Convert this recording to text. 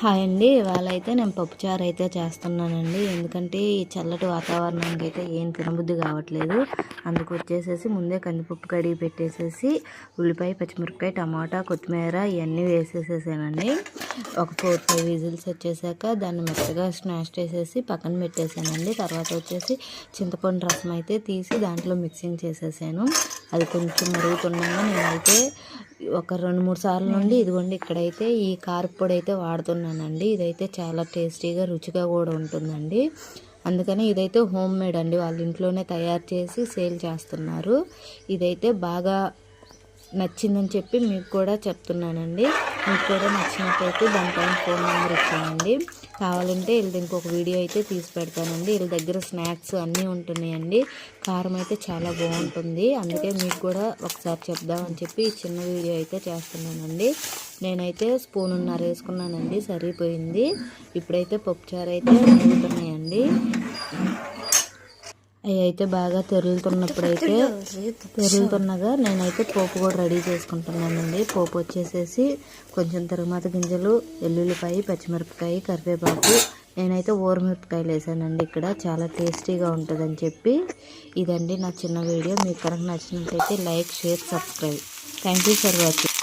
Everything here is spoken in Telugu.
హాయ్ అండి. ఇవాళ అయితే నేను పప్పుచారు అయితే చేస్తున్నానండి. ఎందుకంటే ఈ చల్లటి వాతావరణానికి అయితే ఏం తినబుద్ధి కావట్లేదు. అందుకు వచ్చేసేసి ముందే కందిపప్పు కడిగి పెట్టేసేసి ఉల్లిపాయ, పచ్చిమిరపకాయ, టమాటా, కొత్తిమీర ఇవన్నీ వేసేసేసానండి. ఒక 4-5 విజిల్స్ వచ్చేసాక దాన్ని మెత్తగా స్మాష్ చేసేసి పక్కన పెట్టేసానండి. తర్వాత వచ్చేసి చింతపండు రసం అయితే తీసి దాంట్లో మిక్సింగ్ చేసేసాను. అది కొంచెం మరుగుతుండగా నేనైతే ఒక 2-3 సార్లు నుండి ఇదిగోండి ఇక్కడైతే ఈ కారపొడి అయితే వాడుతున్నానండి. ఇదైతే చాలా టేస్టీగా రుచిగా కూడా ఉంటుందండి. అందుకని ఇదైతే హోమ్ మేడ్ అండి, వాళ్ళ ఇంట్లోనే తయారు చేసి సేల్ చేస్తున్నారు. ఇదైతే బాగా నచ్చిందని చెప్పి మీకు కూడా చెప్తున్నానండి. మీకు కూడా నచ్చినట్టయితే దానిపైన ఫోన్ నెంబర్ ఇచ్చానండి. కావాలంటే వీళ్ళది ఇంకొక వీడియో అయితే తీసి పెడతానండి. వీళ్ళ దగ్గర స్నాక్స్ అన్నీ ఉంటున్నాయండి. కారం అయితే చాలా బాగుంటుంది. అందుకే మీకు కూడా ఒకసారి చెప్దామని చెప్పి ఈ చిన్న వీడియో అయితే చేస్తున్నానండి. నేనైతే స్పూనున్నర వేసుకున్నానండి, సరిపోయింది. ఇప్పుడైతే పప్పుచారు అయితే మరుగుతున్నాయండి. అవి అయితే బాగా తెరులుతున్నగా నేనైతే పోపు కూడా రెడీ చేసుకుంటున్నానండి. పోపు వచ్చేసేసి కొంచెం తరువాత గింజలు, వెల్లుల్లిపాయ, పచ్చిమిరపకాయ, కరివేపాకు, నేనైతే ఊరమిరపకాయలు వేసానండి. ఇక్కడ చాలా టేస్టీగా ఉంటుందని చెప్పి. ఇదండి నా చిన్న వీడియో. మీకు కనుక నచ్చినట్లయితే like, share, subscribe. Thank you for watching.